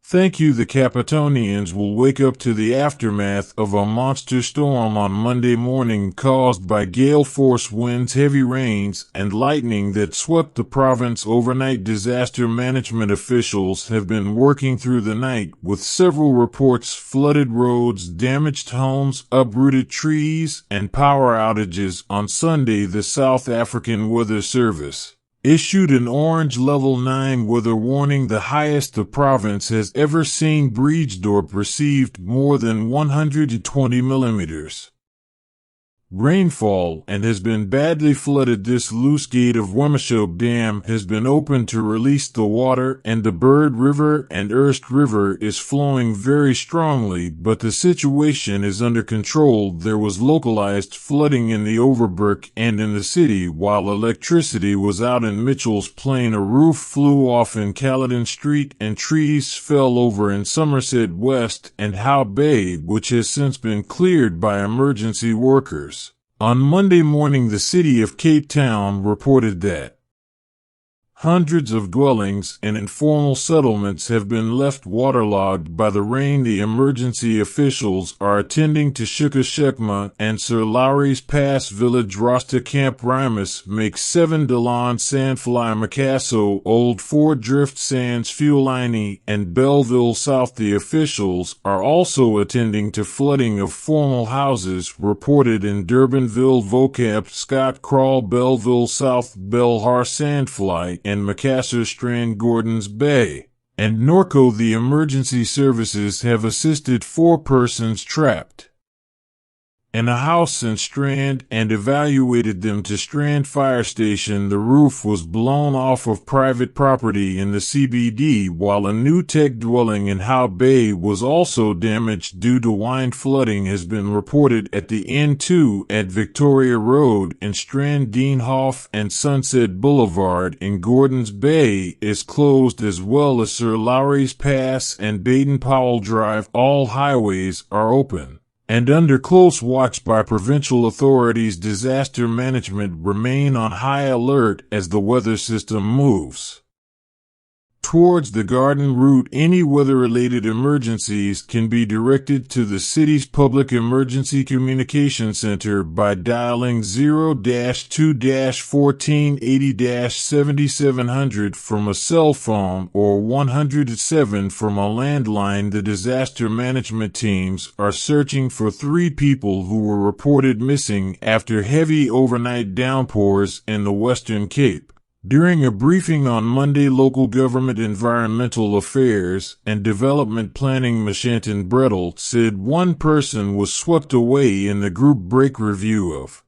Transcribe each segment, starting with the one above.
Thank you. The Capitonians will wake up to the aftermath of a monster storm on Monday morning caused by gale-force winds, heavy rains, and lightning that swept the province overnight. Disaster management officials have been working through the night, with several reports: flooded roads, damaged homes, uprooted trees, and power outages. On Sunday, the South African Weather Service issued an orange level 9 weather warning, the highest the province has ever seen. Breedsdorp received more than 120 millimeters rainfall and has been badly flooded. This loose gate of Wemeshoek Dam has been opened to release the water, and the Bird River and Erst River is flowing very strongly, but the situation is under control. There was localized flooding in the Overberg and in the city while electricity was out in Mitchell's Plain. A roof flew off in Caledon Street and trees fell over in Somerset West and Howe Bay, which has since been cleared by emergency workers. On Monday morning, the city of Cape Town reported that hundreds of dwellings and informal settlements have been left waterlogged by the rain. The emergency officials are attending to Shukashekma and Sir Lowry's Pass Village. Rasta Camp Rimus makes 7 Delon Sandfly Macasso Old 4 Drift Sands Fulini and Belleville South. The officials are also attending to flooding of formal houses reported in Durbanville, Vocap, Scott Crawl, Belleville South, Belhar Sandfly, and Macassar Strand, Gordons Bay, and Norco. The emergency services have assisted 4 persons trapped in a house in Strand and evacuated them to Strand Fire Station. The roof was blown off of private property in the CBD, while a new tech dwelling in Howe Bay was also damaged due to wind. Flooding has been reported at the N2 at Victoria Road in Strand. Deanhoff and Sunset Boulevard in Gordons Bay is closed, as well as Sir Lowry's Pass and Baden-Powell Drive. All highways are open and under close watch by provincial authorities. Disaster management remain on high alert as the weather system moves towards the Garden Route. Any weather-related emergencies can be directed to the city's Public Emergency Communication Center by dialing 0-2-1480-7700 from a cell phone or 107 from a landline. The disaster management teams are searching for 3 people who were reported missing after heavy overnight downpours in the Western Cape. During a briefing on Monday, local government environmental affairs and development planning Mashanton Brettel said 1 person was swept away in the group break review of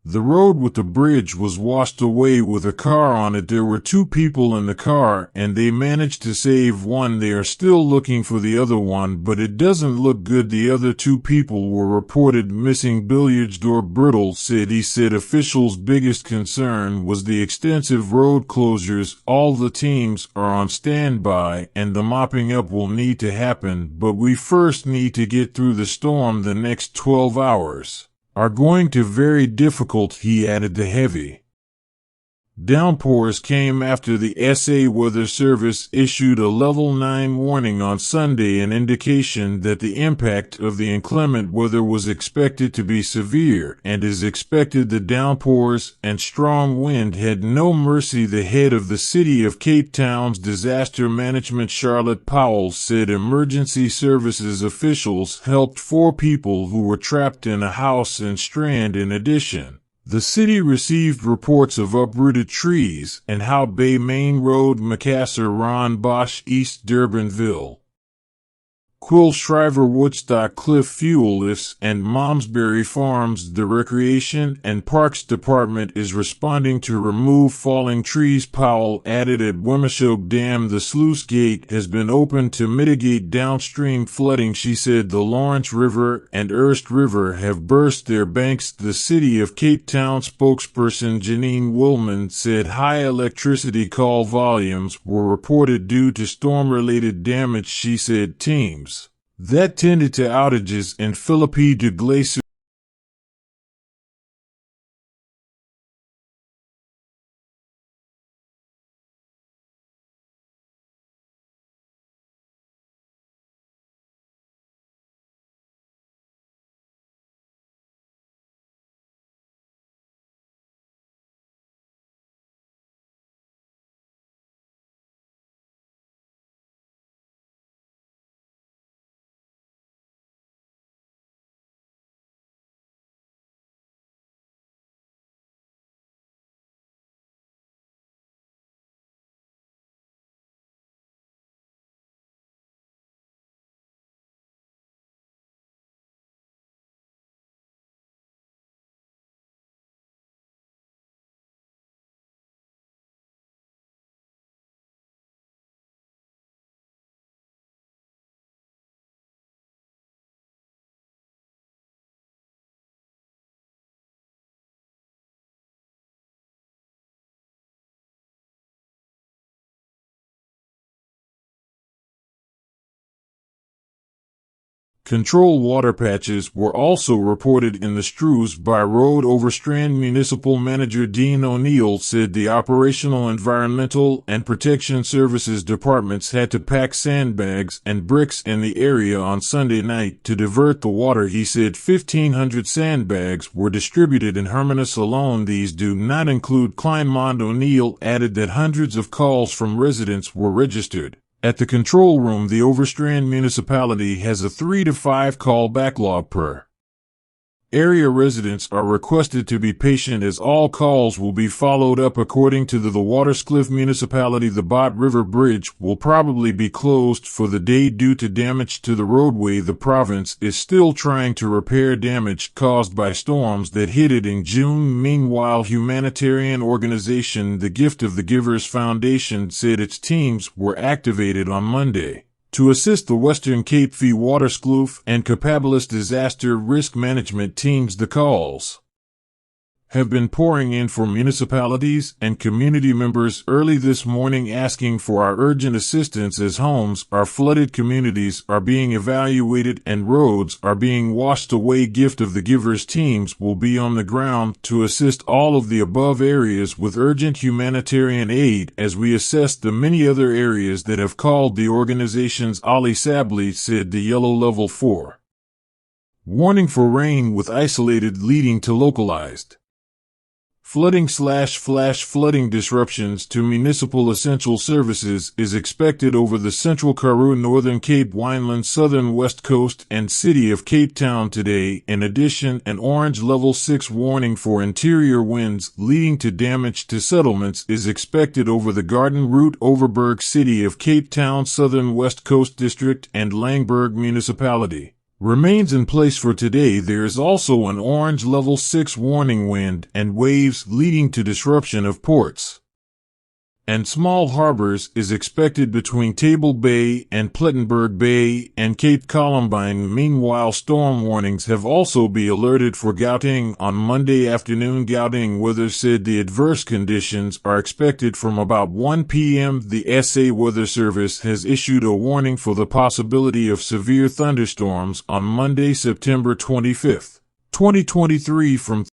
the road, with the bridge was washed away with a car on it. There were 2 people in the car and they managed to save 1. They are still looking for the other one, but it doesn't look good. The other 2 people were reported missing. Billiardsdorp Brittle said. He said officials' biggest concern was the extensive road closures. All the teams are on standby and the mopping up will need to happen, but we first need to get through the storm. The next 12 hours are going to very difficult, he added. The heavy downpours came after the SA Weather Service issued a level 9 warning on Sunday, an indication that the impact of the inclement weather was expected to be severe and is expected. The downpours and strong wind had no mercy. The head of the city of Cape Town's disaster management, Charlotte Powell, said emergency services officials helped 4 people who were trapped in a house in Strand. In addition, the city received reports of uprooted trees and Howe Bay Main Road, Macassar, Ron Bosch, East Durbanville, Quill Shriver, Woodstock, Cliff Fuelis, and Malmesbury Farms. The Recreation and Parks Department is responding to remove falling trees. Powell added. At Wemeshoek Dam, the sluice gate has been opened to mitigate downstream flooding. She said the Lawrence River and Erst River have burst their banks. The City of Cape Town spokesperson Janine Willman said high electricity call volumes were reported due to storm-related damage. She said teams that tended to outages in Philippe de Glace Control water patches were also reported in the Strews by Road Overstrand Municipal Manager Dean O'Neill said the Operational Environmental and Protection Services departments had to pack sandbags and bricks in the area on Sunday night to divert the water. He said 1,500 sandbags were distributed in Hermanus alone. These do not include Kleinmond. O'Neill added that hundreds of calls from residents were registered. At the control room, the Overstrand municipality has a 3 to 5 call backlog per. Area residents are requested to be patient as all calls will be followed up. According to the Waterscliff municipality, the Bot River Bridge will probably be closed for the day due to damage to the roadway. The province is still trying to repair damage caused by storms that hit it in June. Meanwhile, humanitarian organization The Gift of the Givers Foundation said its teams were activated on Monday to assist the Western Cape Fee Waterscliff and Capabilis disaster risk management teams. The calls have been pouring in for municipalities and community members early this morning asking for our urgent assistance as homes are flooded, communities are being evacuated, and roads are being washed away. Gift of the Givers teams will be on the ground to assist all of the above areas with urgent humanitarian aid as we assess the many other areas that have called. The organization's Ali Sabli said the yellow level 4 warning for rain with isolated leading to localized flooding/flash flooding disruptions to municipal essential services is expected over the Central Karoo, Northern Cape, Wineland, Southern West Coast, and City of Cape Town today. In addition, an orange level 6 warning for interior winds leading to damage to settlements is expected over the Garden Route, Overberg, City of Cape Town, Southern West Coast District, and Langburg Municipality. Remains in place for today. There is also an orange level 6 warning, wind and waves leading to disruption of ports and small harbors is expected between Table Bay and Plettenberg Bay and Cape Columbine. Meanwhile, storm warnings have also been alerted for Gauteng on Monday afternoon. Gauteng weather said the adverse conditions are expected from about 1 p.m. The SA Weather Service has issued a warning for the possibility of severe thunderstorms on Monday, September 25, 2023 from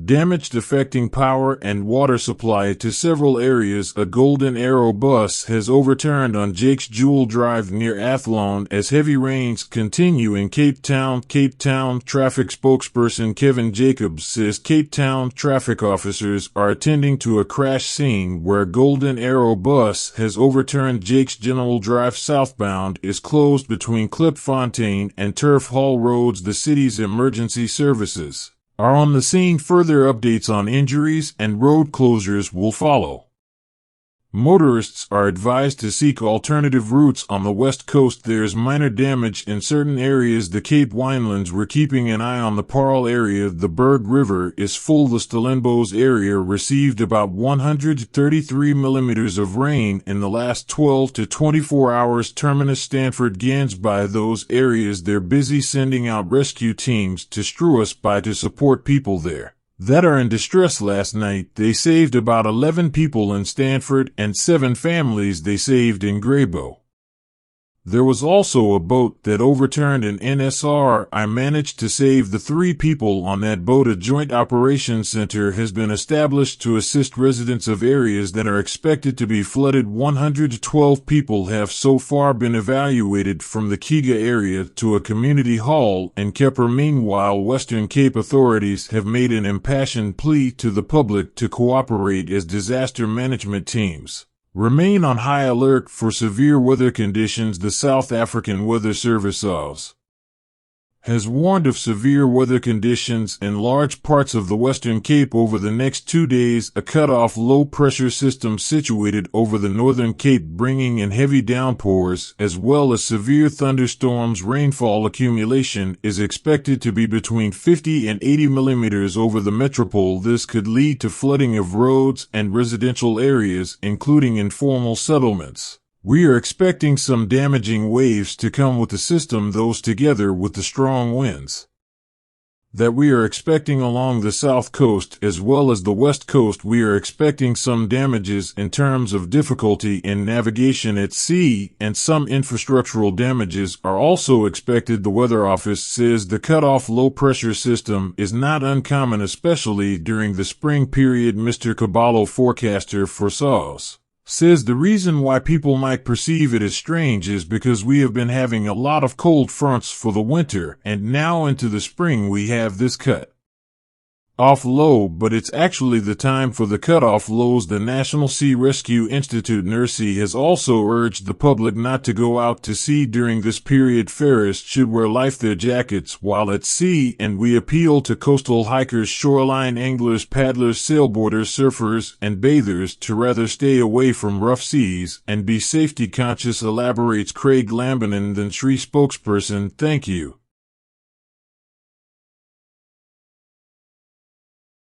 damage affecting power and water supply to several areas. A Golden Arrow bus has overturned on Jake's Jewel Drive near Athlone as heavy rains continue in Cape Town. Cape Town traffic spokesperson Kevin Jacobs says Cape Town traffic officers are attending to a crash scene where Golden Arrow bus has overturned. Jake's General Drive southbound is closed between Klipfontein and Turf Hall roads. The city's emergency services are on the scene. Further updates on injuries and road closures will follow. Motorists are advised to seek alternative routes on the west coast. There's minor damage in certain areas. The Cape Winelands were keeping an eye on the Paarl area. The Berg River is full. The Stellenbosch area received about 133 millimeters of rain in the last 12 to 24 hours. Terminus, Stanford, Gansby. Those areas, they're busy sending out rescue teams to Struisby to support people there that are in distress. Last night, they saved about 11 people in Stanford and 7 families they saved in Greybow. There was also a boat that overturned an NSR. I managed to save the 3 people on that boat. A joint operations center has been established to assist residents of areas that are expected to be flooded. 112 people have so far been evacuated from the Kiga area to a community hall in Kepper. Meanwhile, Western Cape authorities have made an impassioned plea to the public to cooperate as disaster management teams remain on high alert for severe weather conditions. The South African Weather Service has warned of severe weather conditions in large parts of the Western Cape over the next 2 days. A cut-off low-pressure system situated over the Northern Cape bringing in heavy downpours as well as severe thunderstorms. Rainfall accumulation is expected to be between 50 and 80 millimeters over the metropole. This could lead to flooding of roads and residential areas, including informal settlements. We are expecting some damaging waves to come with the system, those together with the strong winds that we are expecting along the south coast as well as the west coast. We are expecting some damages in terms of difficulty in navigation at sea, and some infrastructural damages are also expected. The Weather Office says the cutoff low pressure system is not uncommon, especially during the spring period. Mr. Caballo, forecaster, says the reason why people might perceive it as strange is because we have been having a lot of cold fronts for the winter, and now into the spring we have this cut off low, but it's actually the time for the cutoff lows. The National Sea Rescue Institute NRSI has also urged the public not to go out to sea during this period. Ferris should wear life jackets while at sea, and we appeal to coastal hikers, shoreline anglers, paddlers, sailboarders, surfers, and bathers to rather stay away from rough seas and be safety conscious, elaborates Craig Lambinan, the Tree spokesperson. Thank you.